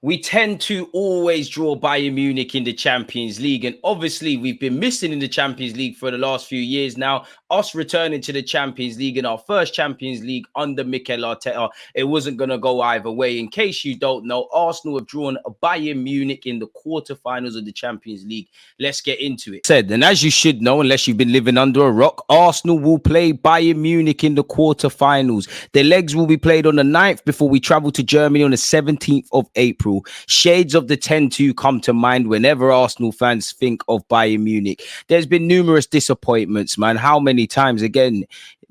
we tend to always draw Bayern Munich in the Champions League. And obviously, we've been missing in the Champions League for the last few years now. Us returning to the Champions League in our first Champions League under Mikel Arteta, it wasn't going to go either way. In case you don't know, Arsenal have drawn Bayern Munich in the quarterfinals of the Champions League. Let's get into it. And as you should know, unless you've been living under a rock, Arsenal will play Bayern Munich in the quarterfinals. The legs will be played on the 9th before we travel to Germany on the 17th of April. Shades of the 10-2 come to mind whenever Arsenal fans think of Bayern Munich. There's been numerous disappointments, man. How many times? Again,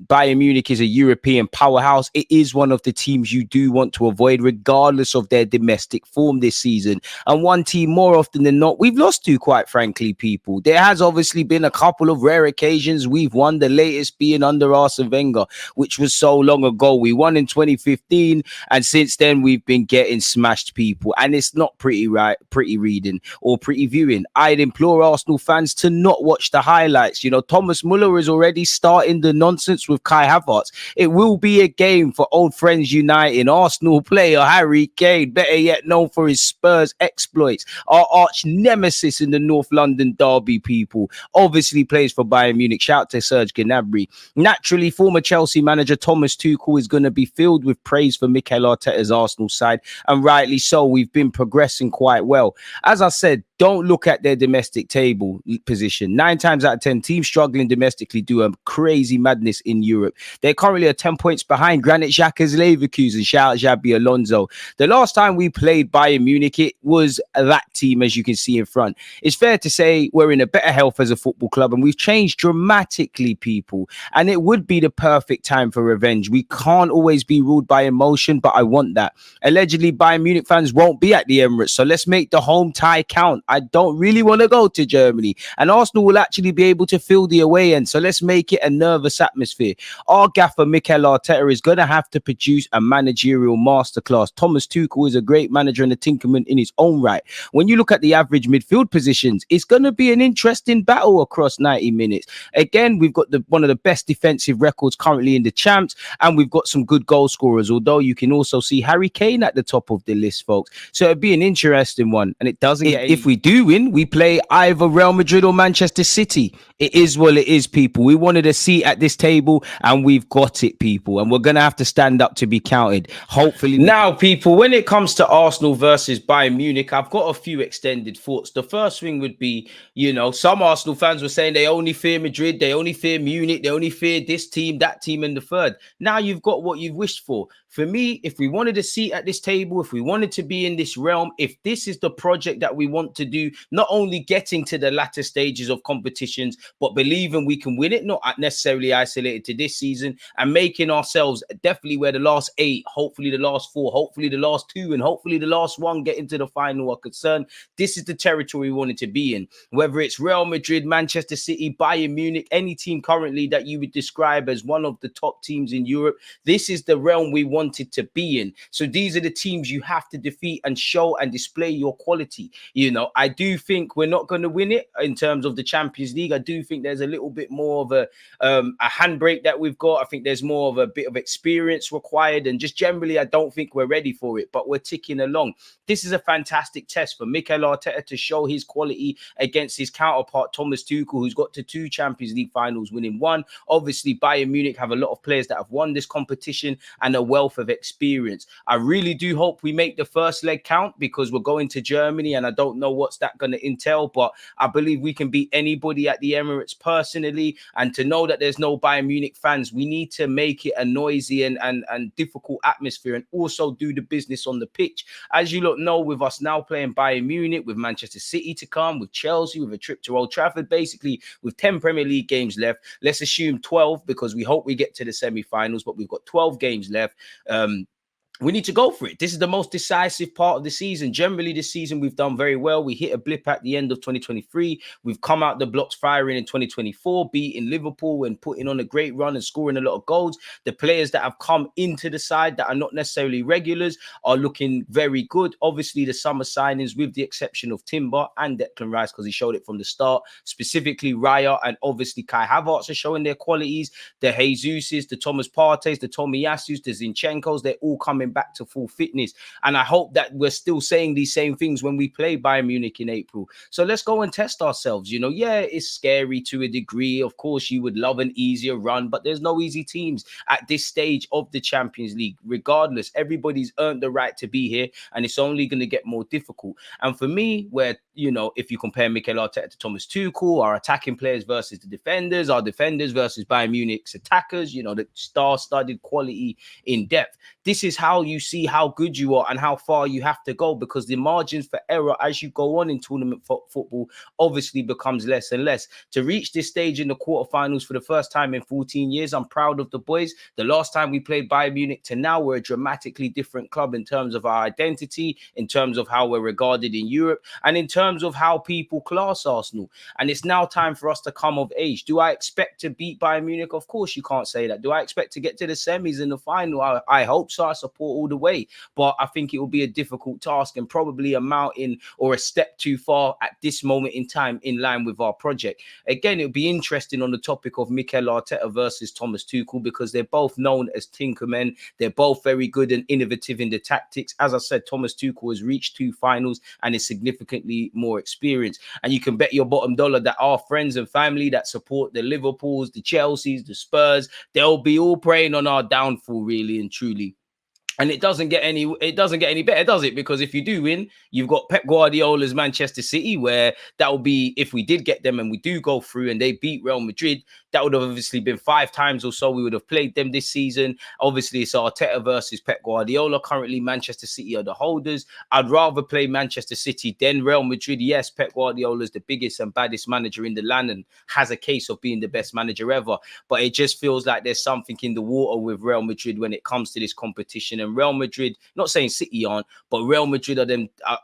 Bayern Munich is a European powerhouse. It is one of the teams you do want to avoid, regardless of their domestic form this season. And one team, more often than not, we've lost to, quite frankly, people. There has obviously been a couple of rare occasions we've won, the latest being under Arsene Wenger, which was so long ago. We won in 2015, and since then we've been getting smashed, people. And it's not pretty reading or pretty viewing. I'd implore Arsenal fans to not watch the highlights. You know, Thomas Muller is already starting the nonsense with Kai Havertz. It will be a game for old friends uniting. Arsenal player Harry Kane, better yet known for his Spurs exploits, our arch nemesis in the North London derby, people, obviously plays for Bayern Munich. Shout out to Serge Gnabry. Naturally, former Chelsea manager Thomas Tuchel is going to be filled with praise for Mikel Arteta's Arsenal side, and rightly so. We've been progressing quite well. As I said, don't look at their domestic table position. 9 times out of 10, teams struggling domestically do a crazy madness in Europe. They're currently at 10 points behind Granit Xhaka's Leverkusen. Shout out Xabi Alonso. The last time we played Bayern Munich, it was that team, as you can see in front. It's fair to say we're in a better health as a football club, and we've changed dramatically, people. And it would be the perfect time for revenge. We can't always be ruled by emotion, but I want that. Allegedly, Bayern Munich fans won't be at the Emirates, so let's make the home tie count. I don't really want to go to Germany, and Arsenal will actually be able to fill the away end, so let's make it a nervous atmosphere. Our gaffer Mikel Arteta is going to have to produce a managerial masterclass. Thomas Tuchel is a great manager and a tinkerman in his own right. When you look at the average midfield positions, it's going to be an interesting battle across 90 minutes. Again, we've got one of the best defensive records currently in the champs, and we've got some good goal scorers, although you can also see Harry Kane at the top of the list, folks. So it'd be an interesting one, and it doesn't get any... If we do win, we play either Real Madrid or Manchester City. It is what it is, people. We wanted a seat at this table, and we've got it, people. And we're going to have to stand up to be counted. Hopefully. Now, people, when it comes to Arsenal versus Bayern Munich, I've got a few extended thoughts. The first thing would be, you know, some Arsenal fans were saying they only fear Madrid, they only fear Munich, they only fear this team, that team, and the third. Now you've got what you've wished for. For me, if we wanted a seat at this table, if we wanted to be in this realm, if this is the project that we want to do, not only getting to the latter stages of competitions, but believing we can win it, not necessarily isolated to this season, and making ourselves definitely where the last 8, hopefully the last 4, hopefully the last 2, and hopefully the last 1 get into the final are concerned. This is the territory we wanted to be in. Whether it's Real Madrid, Manchester City, Bayern Munich, any team currently that you would describe as one of the top teams in Europe, this is the realm we wanted to be in. So these are the teams you have to defeat and show and display your quality. You know, I do think we're not going to win it in terms of the Champions League. I do think there's a little bit more of a handbrake that we've got. I think there's more of a bit of experience required, and just generally, I don't think we're ready for it, but we're ticking along. This is a fantastic test for Mikel Arteta to show his quality against his counterpart, Thomas Tuchel, who's got to 2 Champions League finals, winning 1. Obviously, Bayern Munich have a lot of players that have won this competition and a wealth of experience. I really do hope we make the first leg count, because we're going to Germany, and I don't know what's that going to entail, but I believe we can beat anybody at the Emirates personally. And to know that there's no Bayern Munich fans, we need to make it a noisy and difficult atmosphere, and also do the business on the pitch. As you lot know, with us now playing Bayern Munich, with Manchester City to come, with Chelsea, with a trip to Old Trafford, basically with 10 Premier League games left, let's assume 12, because we hope we get to the semi-finals, but we've got 12 games left. We need to go for it. This is the most decisive part of the season. Generally, this season, we've done very well. We hit a blip at the end of 2023. We've come out the blocks firing in 2024, beating Liverpool and putting on a great run and scoring a lot of goals. The players that have come into the side that are not necessarily regulars are looking very good. Obviously, the summer signings, with the exception of Timber and Declan Rice, because he showed it from the start, specifically Raya and obviously Kai Havertz are showing their qualities. The Jesuses, the Thomas Partey's, the Tomiyasus, the Zinchenkos, they're all coming back to full fitness. And I hope that we're still saying these same things when we play Bayern Munich in April. So let's go and test ourselves. Yeah, it's scary to a degree. Of course, you would love an easier run, but there's no easy teams at this stage of the Champions League. Regardless, everybody's earned the right to be here, and it's only going to get more difficult. And for me, where, if you compare Mikel Arteta to Thomas Tuchel, our attacking players versus the defenders, our defenders versus Bayern Munich's attackers, the star-studded quality in depth. This is how you see how good you are and how far you have to go, because the margins for error as you go on in tournament football obviously becomes less and less. To reach this stage in the quarterfinals for the first time in 14 years, I'm proud of the boys. The last time we played Bayern Munich to now, we're a dramatically different club in terms of our identity, in terms of how we're regarded in Europe, and in terms of how people class Arsenal. And it's now time for us to come of age. Do I expect to beat Bayern Munich? Of course, you can't say that. Do I expect to get to the semis in the final? I hope so. I support all the way. But I think it will be a difficult task and probably a mountain or a step too far at this moment in time in line with our project. Again, it'll be interesting on the topic of Mikel Arteta versus Thomas Tuchel, because they're both known as tinkermen. They're both very good and innovative in the tactics. As I said, Thomas Tuchel has reached 2 finals and is significantly more experienced. And you can bet your bottom dollar that our friends and family that support the Liverpools, the Chelseas, the Spurs, they'll be all praying on our downfall, really and truly. And it doesn't get any better, does it? Because if you do win, you've got Pep Guardiola's Manchester City, where that will be, if we did get them and we do go through and they beat Real Madrid, that would have obviously been 5 times or so we would have played them this season. Obviously, it's Arteta versus Pep Guardiola. Currently, Manchester City are the holders. I'd rather play Manchester City than Real Madrid. Yes, Pep Guardiola is the biggest and baddest manager in the land and has a case of being the best manager ever. But it just feels like there's something in the water with Real Madrid when it comes to this competition. And Real Madrid, not saying City aren't, but Real Madrid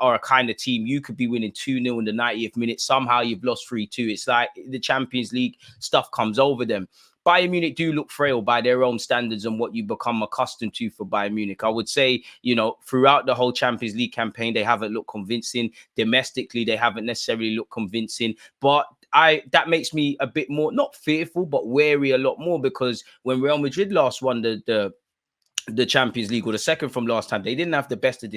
are a kind of team. You could be winning 2-0 in the 90th minute. Somehow you've lost 3-2. It's like the Champions League stuff comes over them. Bayern Munich do look frail by their own standards and what you become accustomed to for Bayern Munich. I would say, throughout the whole Champions League campaign, they haven't looked convincing. Domestically, they haven't necessarily looked convincing. But that makes me a bit more, not fearful, but wary a lot more, because when Real Madrid last won the Champions League, or the second from last time, they didn't have the best of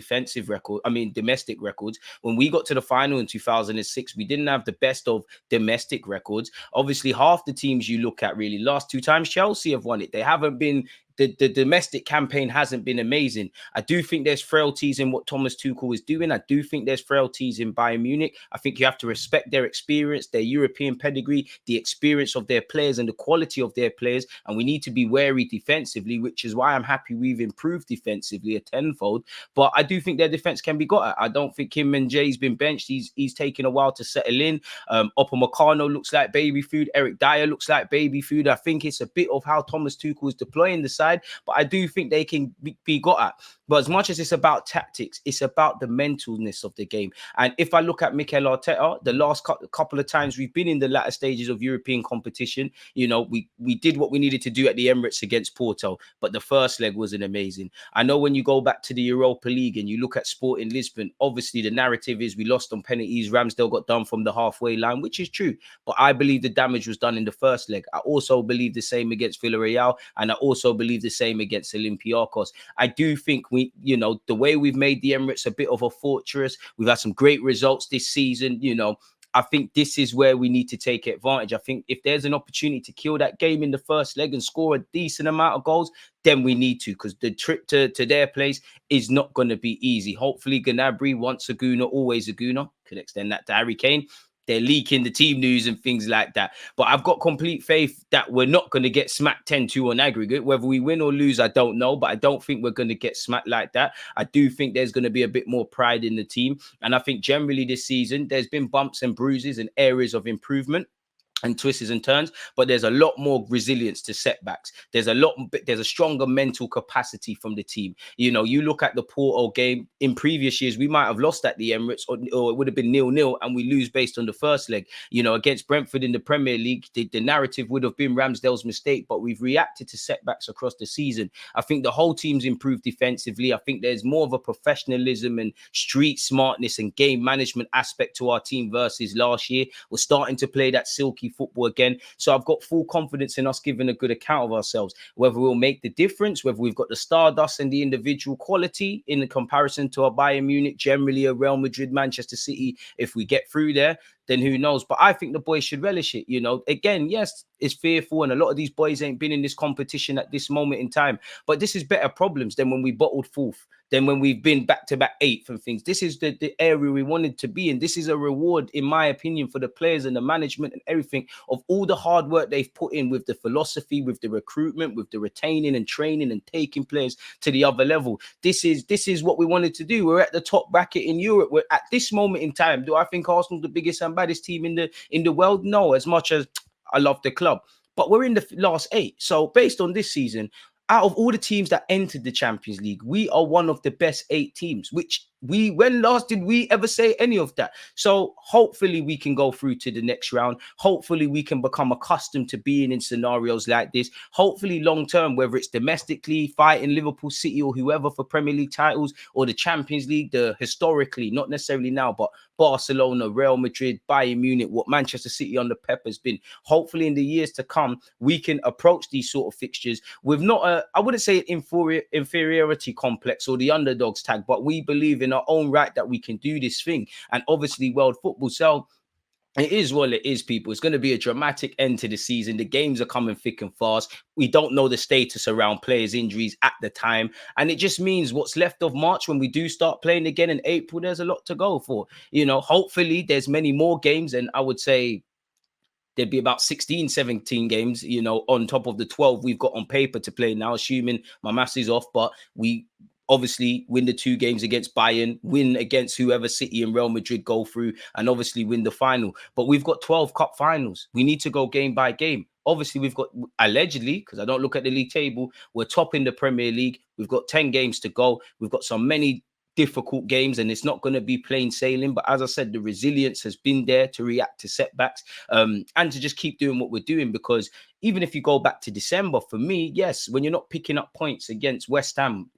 domestic records. When we got to the final in 2006, we didn't have the best of domestic records. Obviously, half the teams you look at, really, last 2 times Chelsea have won it. They haven't been, the domestic campaign hasn't been amazing. I do think there's frailties in what Thomas Tuchel is doing. I do think there's frailties in Bayern Munich. I think you have to respect their experience, their European pedigree, the experience of their players and the quality of their players. And we need to be wary defensively, which is why I'm happy we've improved defensively a tenfold. But I do think their defense can be got at. I don't think Kim Min-jae's been benched. He's taken a while to settle in. Upamecano looks like baby food. Eric Dyer looks like baby food. I think it's a bit of how Thomas Tuchel is deploying the side, but I do think they can be got at. But as much as it's about tactics, it's about the mentalness of the game. And if I look at Mikel Arteta, the last couple of times we've been in the latter stages of European competition, we did what we needed to do at the Emirates against Porto, but the first leg wasn't amazing. I know when you go back to the Europa League and you look at Sporting Lisbon, obviously the narrative is we lost on penalties. Ramsdale got done from the halfway line, which is true. But I believe the damage was done in the first leg. I also believe the same against Villarreal, and I also believe the same against Olympiacos. I do think the way we've made the Emirates a bit of a fortress, we've had some great results this season. I think this is where we need to take advantage. I think if there's an opportunity to kill that game in the first leg and score a decent amount of goals, then we need to, because the trip to their place is not going to be easy. Hopefully, Gnabry, once a Gooner, always a Gooner, could extend that to Harry Kane. They're leaking the team news and things like that. But I've got complete faith that we're not going to get smacked 10-2 on aggregate. Whether we win or lose, I don't know. But I don't think we're going to get smacked like that. I do think there's going to be a bit more pride in the team. And I think generally this season, there's been bumps and bruises and areas of improvement and twists and turns, but there's a lot more resilience to setbacks. There's a stronger mental capacity from the team. You look at the Porto game in previous years, we might have lost at the Emirates, or it would have been 0-0, and we lose based on the first leg. Against Brentford in the Premier League, the narrative would have been Ramsdale's mistake, but we've reacted to setbacks across the season. I think the whole team's improved defensively. I think there's more of a professionalism and street smartness and game management aspect to our team versus last year. We're starting to play that silky football again. So I've got full confidence in us giving a good account of ourselves. Whether we'll make the difference, whether we've got the stardust and the individual quality in comparison to a Bayern Munich, generally a Real Madrid, Manchester City, if we get through there, then who knows? But I think the boys should relish it. Again, yes, it's fearful, and a lot of these boys ain't been in this competition at this moment in time. But this is better problems than when we bottled fourth, than when we've been back-to-back eighth and things. This is the area we wanted to be in. This is a reward, in my opinion, for the players and the management and everything of all the hard work they've put in with the philosophy, with the recruitment, with the retaining and training and taking players to the other level. This is what we wanted to do. We're at the top bracket in Europe. We're at this moment in time. Do I think Arsenal the biggest and baddest team in the world? No, as much as I love the club. But we're in the last 8. So based on this season, out of all the teams that entered the Champions League, we are one of the best 8 teams, which when last did we ever say any of that? So hopefully we can go through to the next round. Hopefully we can become accustomed to being in scenarios like this. Hopefully long term, whether it's domestically fighting Liverpool, City or whoever for Premier League titles, or the Champions League, historically, not necessarily now, but Barcelona, Real Madrid, Bayern Munich, what Manchester City on the pep has been. Hopefully in the years to come, we can approach these sort of fixtures with not I wouldn't say inferiority complex or the underdogs tag, but we believe in our own right that we can do this thing. And obviously world football. So it is what it is, people. It's going to be a dramatic end to the season. The games are coming thick and fast. We don't know the status around players' injuries at the time. And it just means what's left of March, when we do start playing again in April, there's a lot to go for. Hopefully there's many more games. And I would say there'd be about 16, 17 games, on top of the 12 we've got on paper to play now, assuming my maths is off. But we obviously win the 2 games against Bayern, win against whoever City and Real Madrid go through, and obviously win the final. But we've got 12 cup finals. We need to go game by game. Obviously, we've got, allegedly, because I don't look at the league table, we're top in the Premier League. We've got 10 games to go. We've got so many difficult games, and it's not going to be plain sailing. But as I said, the resilience has been there to react to setbacks, and to just keep doing what we're doing. Because even if you go back to December, for me, yes, when you're not picking up points against West Ham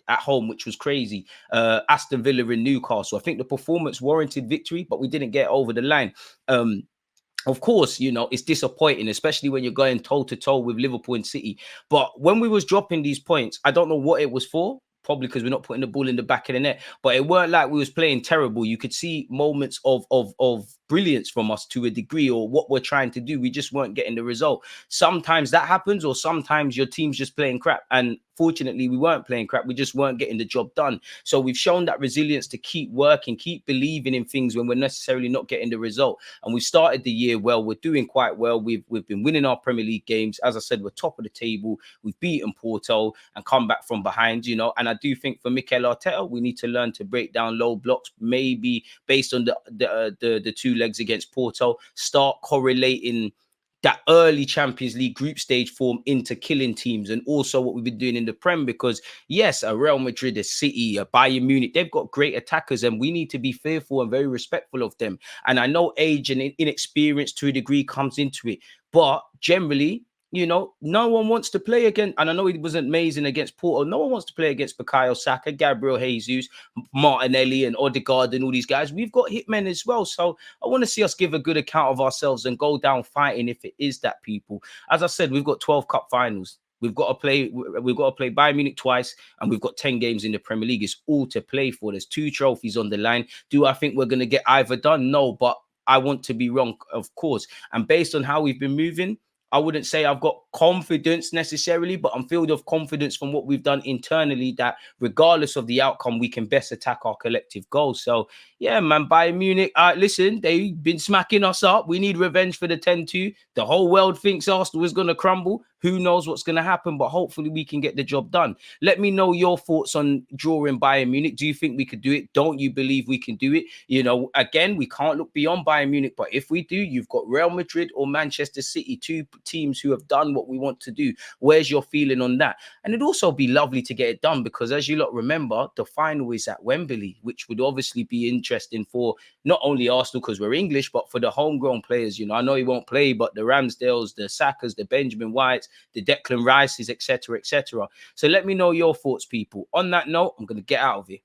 at home, which was crazy, Aston Villa and Newcastle, I think the performance warranted victory, but we didn't get over the line. Of course, it's disappointing, especially when you're going toe-to-toe with Liverpool and City. But when we was dropping these points, I don't know what it was for. Probably because we're not putting the ball in the back of the net, but it weren't like we was playing terrible. You could see moments of brilliance from us to a degree, or what we're trying to do. We just weren't getting the result. Sometimes that happens, or sometimes your team's just playing crap. And fortunately, we weren't playing crap. We just weren't getting the job done. So we've shown that resilience to keep working, keep believing in things when we're necessarily not getting the result. And we started the year well. We're doing quite well. We've been winning our Premier League games. As I said, we're top of the table. We've beaten Porto and come back from behind, And I do think for Mikel Arteta, we need to learn to break down low blocks, maybe based on the 2 legs against Porto, start correlating that early Champions League group stage form into killing teams, and also what we've been doing in the Prem. Because yes, a Real Madrid, a City, a Bayern Munich, they've got great attackers, and we need to be fearful and very respectful of them. And I know age and inexperience to a degree comes into it, but generally, no one wants to play against, and I know he was amazing against Porto. No one wants to play against Bukayo Saka, Gabriel Jesus, Martinelli, and Odegaard, and all these guys. We've got hitmen as well. So I want to see us give a good account of ourselves and go down fighting if it is that, people. As I said, we've got 12 cup finals. We've got to play Bayern Munich twice, and we've got 10 games in the Premier League. It's all to play for. There's 2 trophies on the line. Do I think we're going to get either done? No, but I want to be wrong, of course. And based on how we've been moving, I wouldn't say I've got confidence necessarily, but I'm filled with confidence from what we've done internally that regardless of the outcome, we can best attack our collective goals. So, yeah, man, Bayern Munich, listen, they've been smacking us up. We need revenge for the 10-2. The whole world thinks Arsenal is going to crumble. Who knows what's going to happen, but hopefully we can get the job done. Let me know your thoughts on drawing Bayern Munich. Do you think we could do it? Don't you believe we can do it? Again, we can't look beyond Bayern Munich, but if we do, you've got Real Madrid or Manchester City, 2 teams who have done what we want to do. Where's your feeling on that? And it'd also be lovely to get it done, because as you lot remember, the final is at Wembley, which would obviously be interesting for not only Arsenal because we're English, but for the homegrown players. I know he won't play, but the Ramsdales, the Sakas, the Benjamin Whites, the Declan Rices, etc., etc. So let me know your thoughts, people. On that note, I'm going to get out of here.